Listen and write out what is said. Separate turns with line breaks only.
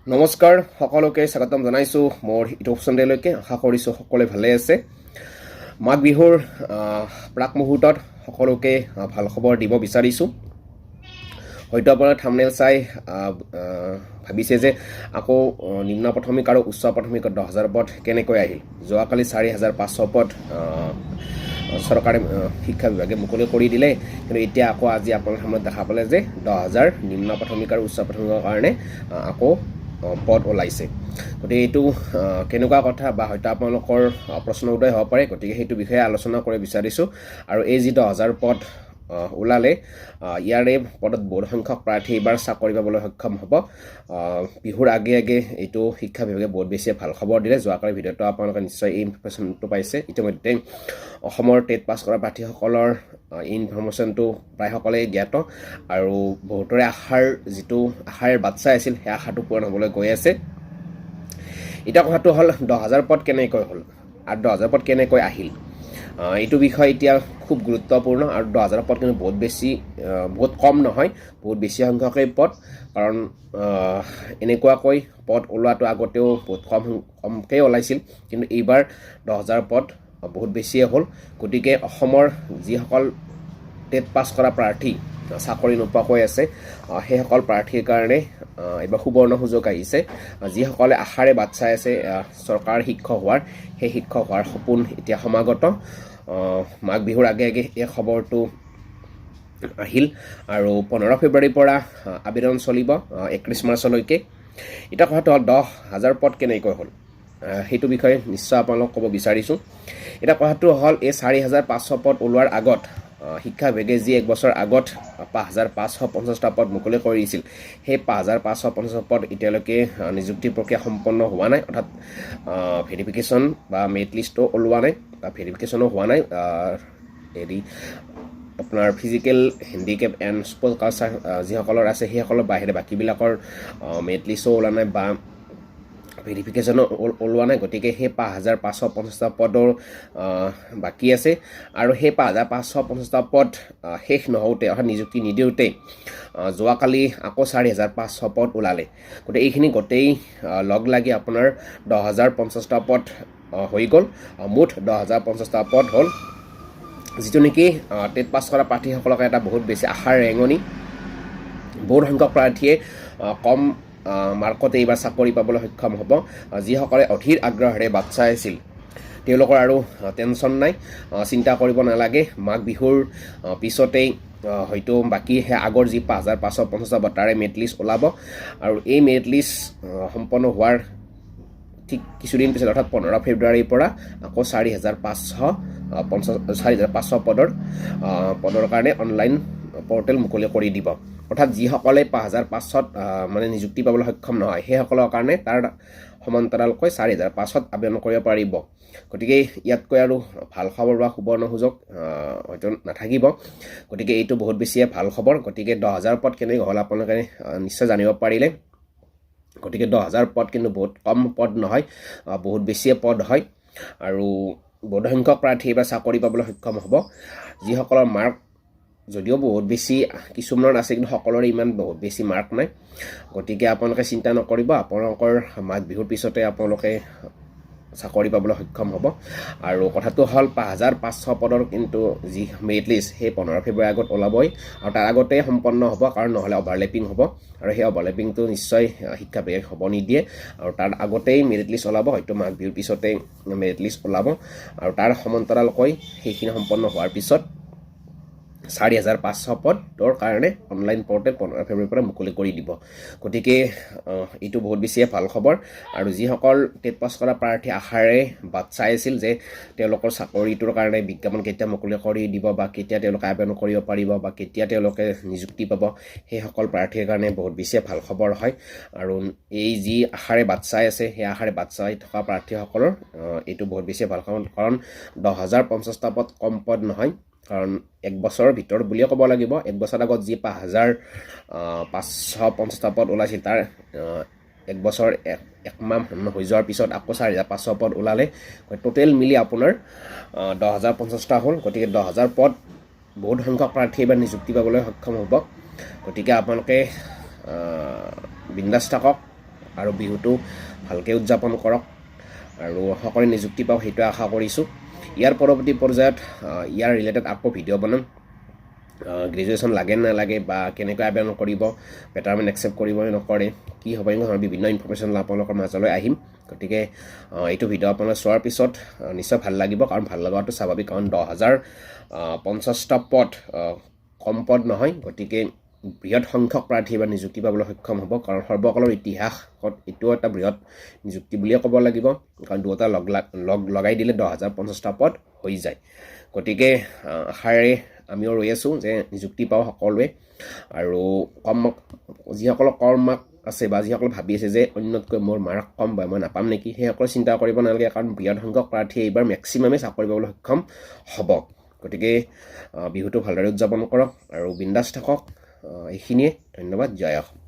নমস্কাৰ সকলোকে স্বাগতম জনাইছো মোৰ ইউটিউব চেনেললৈকে আশা কৰিছো সকলোৱে ভালে আছে মাঘ বিহুৰ প্ৰাক মুহূৰ্তত সকলোকে ভাল খবৰ দিব বিচাৰিছো হয়তো আপোনাৰ থাম্বনেল চাই ভাবিছে যে আকৌ নিম্ন প্ৰাথমিক আৰু উচ্চ প্ৰাথমিকত 10000 পদ কেনেকৈ আহিল যোৱাকালি 4500 পদ চৰকাৰে শিক্ষা বিভাগে মুকলি কৰি দিলে কিন্তু এতিয়া আকৌ আজি আপোনাৰ সামনে দেখা পালে যে 10000 নিম্ন প্ৰাথমিক আৰু উচ্চ প্ৰাথমিকৰ কাৰণে আকৌ পদ ওলাইছে গতিকে এইটো কেনেকুৱা কথা বা হয়তো আপোনালোকৰ প্ৰশ্ন উদয় হ'ব পাৰে গতিকে সেইটো বিষয়ে আলোচনা কৰিব বিচাৰিছো আৰু এই যি 10000 পদ ওলালে ইয়াৰে পদত বহু সংখ্যক প্ৰাৰ্থী এবাৰ চাকৰি পাবলৈ সক্ষম হ'ব বিহুৰ আগে আগে এইটো শিক্ষা বিভাগে বহুত বেছি ভাল খবৰ দিলে যোৱাকালি ভিডিঅ'টো আপোনালোকে নিশ্চয় এই ইনফৰমেশ্যনটো পাইছে ইতিমধ্যে অসমৰ টেট পাছ কৰা প্ৰাৰ্থীসকলৰ ইনফৰমেশ্যনটো প্ৰায় সকলেই জ্ঞাত আৰু বহুতৰে আশাৰ বাচ্চা আছিল সেই আশাটো পূৰণ হ'বলৈ গৈ আছে এটা কথাটো হ'ল 10000 পদ কেনেকৈ হ'ল আৰু 10000 পদ কেনেকৈ আহিল এইটো বিষয় এতিয়া খুব গুৰুত্বপূৰ্ণ আৰু 10000 পদ কিন্তু বহুত কম নহয় বহুত বেছি সংখ্যকেই পদ কাৰণ এনেকুৱাকৈ পদ ওলোৱাটো আগতেও বহুত কমকৈ ওলাইছিল কিন্তু এইবাৰ 10000 পদ বহুত বেছিয়ে হ'ল গতিকে অসমৰ যিসকল টেট পাছ কৰা প্ৰাৰ্থী চাকৰি নোপোৱাকৈ আছে সেইসকল প্ৰাৰ্থীৰ কাৰণে এবাৰ সুবৰ্ণ সুযোগ আহিছে যিসকলে আশাৰে বাট চাই আছে চৰকাৰ শিক্ষক হোৱাৰ সেই শিক্ষক হোৱাৰ সপোন এতিয়া সমাগত মাঘ বিহুৰ আগে আগে এই খবৰটো আহিল আৰু 15 ফেব্ৰুৱাৰীৰ পৰা আবেদন চলিব 31 মাৰ্চলৈকে এটা কথাটো হ'ল 10000 পদ কেনেকৈ হ'ল সেইটো বিষয়ে নিশ্চয় আপোনালোকক ক'ব বিচাৰিছোঁ এটা কথাটো হ'ল এই 4500 পদ ওলোৱাৰ আগত শিক্ষা বিভাগে যি এক বছৰ আগত 5550টা পদ মুকলি কৰি দিছিল সেই 5550 পদ এতিয়ালৈকে নিযুক্তি প্ৰক্ৰিয়া সম্পন্ন হোৱা নাই অৰ্থাৎ ভেৰিফিকেশ্যন বা মেৰিট লিষ্টটো ওলোৱা নাই বা ভেৰিফিকেশ্যনো হোৱা নাই আপোনাৰ physical handicap and sports culture যিসকলৰ আছে সেইসকলৰ বাহিৰে বাকীবিলাকৰ মেৰিট লিষ্টো ওলোৱা নাই বা ভেৰিফিকেশ্যনো ওলোৱা নাই গতিকে সেই 5550টা পদৰ বাকী আছে আৰু সেই 5550টা পদ শেষ নহওঁতে অৰ্থাৎ নিযুক্তি নিদিওঁতে যোৱাকালি আকৌ 4500 পদ ওলালে গতিকে এইখিনি গোটেই লগ লাগি আপোনাৰ 10050টা পদ হৈ গ'ল মুঠ 10050টা পদ হ'ল যিটো নেকি টেট পাছ কৰা প্ৰাৰ্থীসকলক এটা বহুত বেছি আশাৰ ৰেঙনি বহুত সংখ্যক প্ৰাৰ্থীয়ে কম মাৰ্কতে এইবাৰ চাকৰি পাবলৈ সক্ষম হ'ব যিসকলে অধীৰ আগ্ৰহেৰে বাট চাই আছিল তেওঁলোকৰ আৰু টেনশ্যন নাই চিন্তা কৰিব নালাগে মাঘ বিহুৰ পিছতেই হয়তো বাকী সেই আগৰ যি 5550 তাৰে মেৰিট লিষ্ট ওলাব আৰু এই মেৰিট লিষ্ট সম্পন্ন হোৱাৰ ঠিক কিছুদিন পিছত অৰ্থাৎ 15 ফেব্ৰুৱাৰীৰ পৰা আকৌ 4500 পদৰ কাৰণে অনলাইন পৰ্টেল মুকলি কৰি দিব অৰ্থাৎ যিসকলে 5500ত মানে নিযুক্তি পাবলৈ সক্ষম নহয় সেইসকলৰ কাৰণে তাৰ সমান্তৰালকৈ 4500ত আবেদন কৰিব পাৰিব গতিকে ইয়াতকৈ আৰু ভাল খবৰ বা সুবৰ্ণ সুযোগ হয়তো নাথাকিব গতিকে এইটো বহুত বেছিয়ে ভাল খবৰ গতিকে 10000 পদ কেনেকৈ হ'ল আপোনালোকে নিশ্চয় জানিব পাৰিলে গতিকে 10000 পদ কিন্তু বহুত কম পদ নহয় বহুত বেছিয়ে পদ হয় আৰু বহুত সংখ্যক প্ৰাৰ্থী এইবাৰ চাকৰি পাবলৈ সক্ষম হ'ব যিসকলৰ মাৰ্ক যদিও বহুত বেছি কিছুমানৰ আছে কিন্তু সকলোৰে ইমান বহুত বেছি মাৰ্ক নাই গতিকে আপোনালোকে চিন্তা নকৰিব আপোনালোকৰ মাঘ বিহুৰ পিছতে আপোনালোকে চাকৰি পাবলৈ সক্ষম হ'ব আৰু কথাটো হ'ল 5500 পদৰ কিন্তু যি মেৰিট লিষ্ট সেই 15 ফেব্ৰুৱাৰীৰ আগত ওলাবই আৰু তাৰ আগতেই সম্পন্ন হ'ব কাৰণ নহ'লে অভাৰলেপিং হ'ব আৰু সেই অভাৰলেপিংটো নিশ্চয় শিক্ষা বিভাগে হ'ব নিদিয়ে আৰু তাৰ আগতেই মেৰিট লিষ্ট ওলাব হয়তো মাঘ বিহুৰ পিছতেই মেৰিট লিষ্ট ওলাব আৰু তাৰ সমান্তৰালকৈ সেইখিনি সম্পন্ন হোৱাৰ পিছত 4500 পদৰ কাৰণে অনলাইন পৰ্টেল 15 ফেব্ৰুৱাৰীৰ পৰা মুকলি কৰি দিব গতিকে এইটো বহুত বেছিয়ে ভাল খবৰ আৰু যিসকল টেট পাছ কৰা প্ৰাৰ্থী আশাৰে বাট চাই আছিল যে তেওঁলোকৰ চাকৰিটোৰ কাৰণে বিজ্ঞাপন কেতিয়া মুকলি কৰি দিব বা কেতিয়া তেওঁলোকে আবেদন কৰিব পাৰিব বা কেতিয়া তেওঁলোকে নিযুক্তি পাব সেইসকল প্ৰাৰ্থীৰ কাৰণে বহুত বেছিয়ে ভাল খবৰ হয় আৰু এই যি আশাৰে বাট চাই আছে সেই আশাৰে বাট চাই থকা প্ৰাৰ্থীসকলৰ এইটো বহুত বেছিয়ে ভাল খবৰ কাৰণ 10050টা পদ কম পদ নহয় কাৰণ এক বছৰৰ ভিতৰত বুলিয়ে ক'ব লাগিব এক বছৰ আগত যি 5550টা পদ ওলাইছিল তাৰ এক বছৰ এক মাহ হৈ যোৱাৰ পিছত আকৌ 4500 পদ ওলালে টোটেল মিলি আপোনাৰ 10050টা হ'ল গতিকে 10000 পদ বহুত সংখ্যক প্ৰাৰ্থী এবাৰ নিযুক্তি পাবলৈ সক্ষম হ'ব গতিকে আপোনালোকে বিন্দাছ থাকক আৰু বিহুটো ভালকৈ উদযাপন কৰক আৰু সকলোৱে নিযুক্তি পাওক সেইটো আশা কৰিছোঁ। ইয়াৰ পৰৱৰ্তী পৰ্যায়ত ইয়াৰ ৰিলেটেড আকৌ ভিডিঅ' বনাম। গ্ৰেজুৱেশ্যন লাগে নালাগে বা কেনেকৈ আবেদন কৰিব, বেটাৰমেণ্ট একচেপ্ট কৰিব নকৰে, কি হ'ব, এনেকুৱা ধৰণৰ বিভিন্ন ইনফৰ্মেশ্যন আপোনালোকৰ মাজলৈ আহিম। গতিকে এইটো ভিডিঅ' আপোনালোকে চোৱাৰ পিছত নিশ্চয় ভাল লাগিব, কাৰণ ভাল লগাটো স্বাভাৱিক, কাৰণ 10,050টা পদ কম পদ নহয়। গতিকে বৃহৎ সংখ্যক প্ৰাৰ্থী এবাৰ নিযুক্তি পাবলৈ সক্ষম হ'ব, কাৰণ সৰ্বকালৰ ইতিহাসত এইটো এটা বৃহৎ নিযুক্তি বুলিয়ে ক'ব লাগিব, কাৰণ দুটা লগাই দিলে 10,050টা পদ হৈ যায়। গতিকে আশাৰে আমিও ৰৈ আছোঁ যে নিযুক্তি পাওঁ সকলোৱে। আৰু যিসকলৰ কম মাৰ্ক আছে বা যিসকলে ভাবি আছে যে অন্যতকৈ মোৰ মাৰ্ক কম বা মই নাপাম নেকি, সেইসকলে চিন্তা কৰিব নালাগে, কাৰণ বৃহৎ সংখ্যক প্ৰাৰ্থীয়ে এইবাৰ মেক্সিমামে চাকৰি পাবলৈ সক্ষম হ'ব। গতিকে বিহুটো ভালদৰে উদযাপন কৰক আৰু বিন্দাছ থাকক। এইখিনিয়ে, ধন্যবাদ, জয় অসম।